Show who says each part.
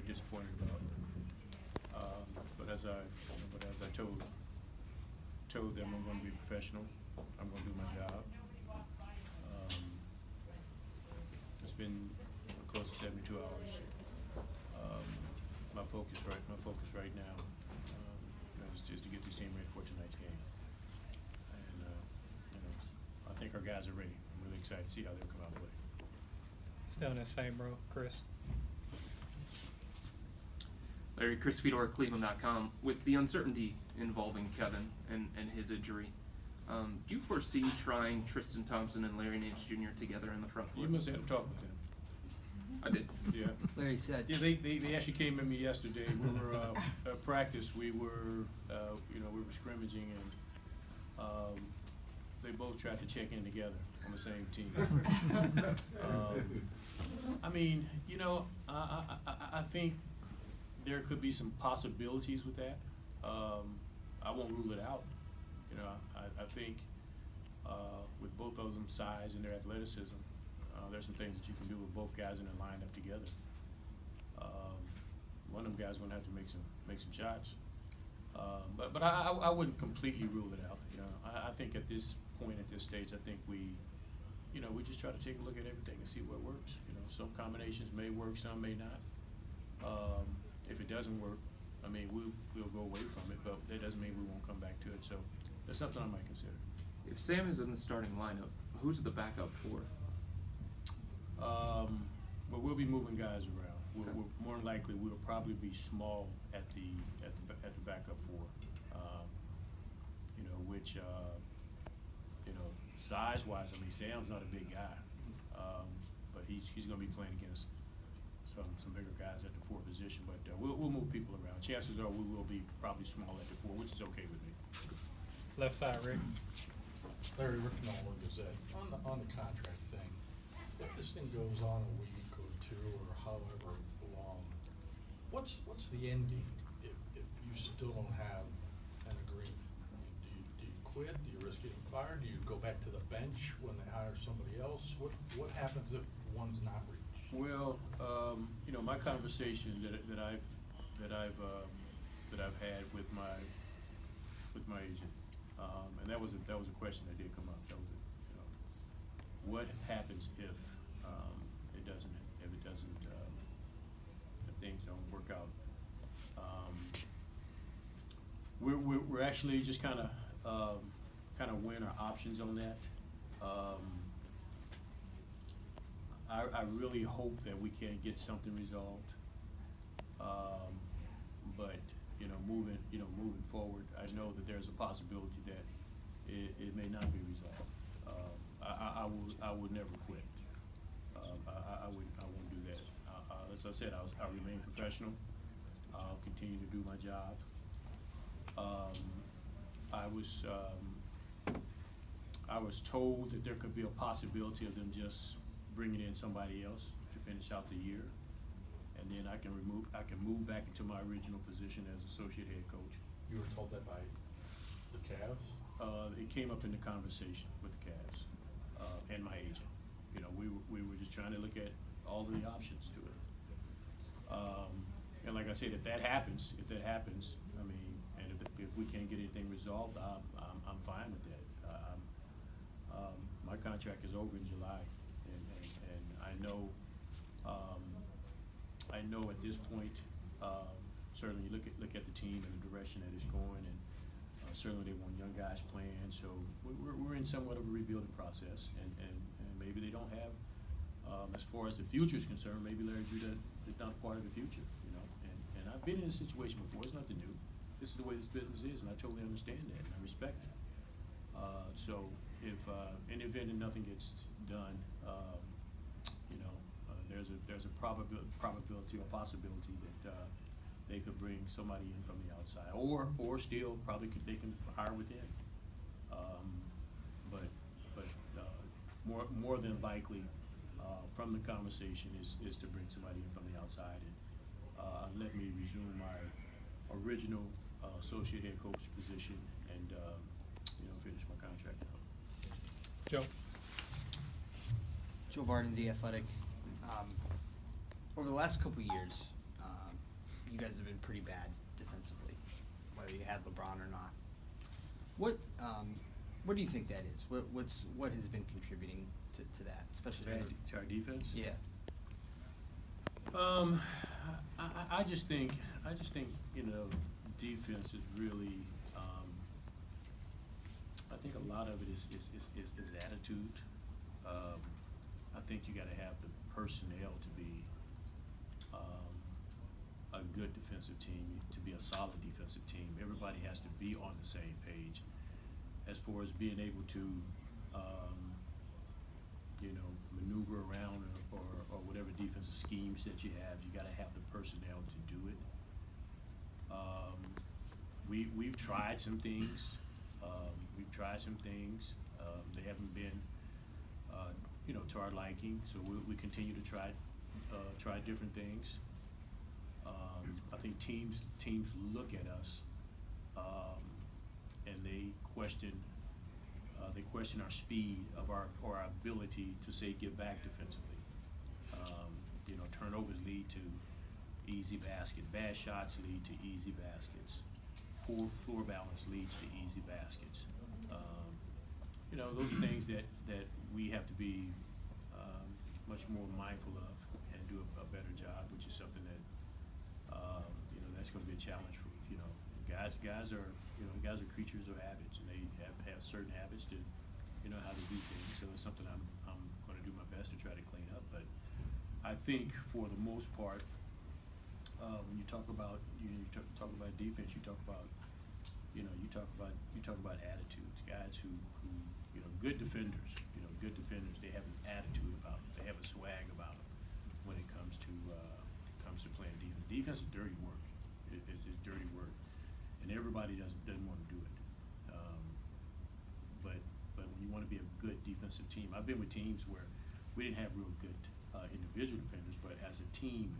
Speaker 1: disappointed about. But as I told them, I'm going to be professional. I'm going to do my job. It's been close to 72 hours. My focus right now is just to get this team ready for tonight's game. And I think our guys are ready. I'm really excited to see how they'll come out and play.
Speaker 2: Still in that same row, Chris.
Speaker 3: Larry, Chris Fedor, Cleveland.com. With the uncertainty involving Kevin and his injury, do you foresee trying Tristan Thompson and Larry Nance Jr. together in the front court?
Speaker 1: You must have had a talk with them.
Speaker 3: I did.
Speaker 1: Yeah.
Speaker 4: Larry said.
Speaker 1: Yeah, they actually came at me yesterday. We were at practice. We were scrimmaging, and they both tried to check in together on the same team. I mean, I think there could be some possibilities with that. I won't rule it out. I think with both of them size and their athleticism, there's some things that you can do with both guys in a lined up together. One of them guys is going to have to make some shots, but I wouldn't completely rule it out. I think at this point, at this stage, I think we just try to take a look at everything and see what works. Some combinations may work, some may not. If it doesn't work, I mean, we'll go away from it, but that doesn't mean we won't come back to it. So that's something I might consider.
Speaker 3: If Sam is in the starting lineup, who's the backup for?
Speaker 1: But we'll be moving guys around. We're more than likely we'll probably be small at the backup four. Which size-wise, I mean, Sam's not a big guy, but he's going to be playing against some bigger guys at the four position. But we'll move people around. Chances are we will be probably small at the four, which is okay with me.
Speaker 2: Left side, Rick.
Speaker 5: Larry, Rick Nolan Gazette. On the contract thing, if this thing goes on a week or two or however long, what's the end game if you still don't have an agreement? I mean, do you quit? Do you risk getting fired? Do you go back to the bench when they hire somebody else? What happens if one's not reached?
Speaker 1: Well, my conversation that I've had with my agent, and that was a question that did come up. That was what happens if things don't work out? We're actually just kind of weighing our options on that. I really hope that we can get something resolved. But moving forward, I know that there's a possibility that it may not be resolved. I would never quit. I won't do that. As I said, I'll remain professional. I'll continue to do my job. I was told that there could be a possibility of them just bringing in somebody else to finish out the year, and then I can move back into my original position as associate head coach.
Speaker 5: You were told that by the Cavs?
Speaker 1: It came up in the conversation with the Cavs and my agent. We were just trying to look at all of the options to it. And like I said, if that happens, I mean, and if we can't get anything resolved, I'm fine with that. My contract is over in July, and I know at this point, certainly you look at the team and the direction that it's going, and certainly they want young guys playing. So we're in somewhat of a rebuilding process, and maybe they don't have, as far as the future is concerned, maybe Larry Judah is not part of the future, and I've been in this situation before. It's nothing new. This is the way this business is, and I totally understand that, and I respect it. So if in the event that nothing gets done, there's a probability or possibility that they could bring somebody in from the outside, or still probably they can hire within. But more than likely, from the conversation is to bring somebody in from the outside and let me resume my original associate head coach position and finish my contract out.
Speaker 2: Joe.
Speaker 4: Joe Varden, The Athletic. Over the last couple of years, you guys have been pretty bad defensively, whether you had LeBron or not. What do you think that is? What has been contributing to that, especially
Speaker 1: To our defense?
Speaker 4: yeah.
Speaker 1: I just think defense is really. I think a lot of it is attitude. I think you got to have the personnel to be a good defensive team, to be a solid defensive team. Everybody has to be on the same page as far as being able to, maneuver around or whatever defensive schemes that you have. You got to have the personnel to do it. We've tried some things. They haven't been, to our liking. So we continue to try different things. I think teams look at us, and they question our speed or our ability to say get back defensively. Turnovers lead to easy basket. Bad shots lead to easy baskets. Poor floor balance leads to easy baskets. Those are things that we have to be much more mindful of and do a better job, which is something that that's going to be a challenge for guys. Guys are creatures of habits, and they have certain habits to how to do things. So it's something I'm going to do my best to try to clean up. But I think for the most part, when you talk about talk about defense, you talk about attitudes. Guys who good defenders. They have an attitude about them. They have a swag about them when it comes to playing defense. Defense is dirty work. It's dirty work, and everybody doesn't want to do it. But when you want to be a good defensive team, I've been with teams where we didn't have real good individual defenders, but as a team,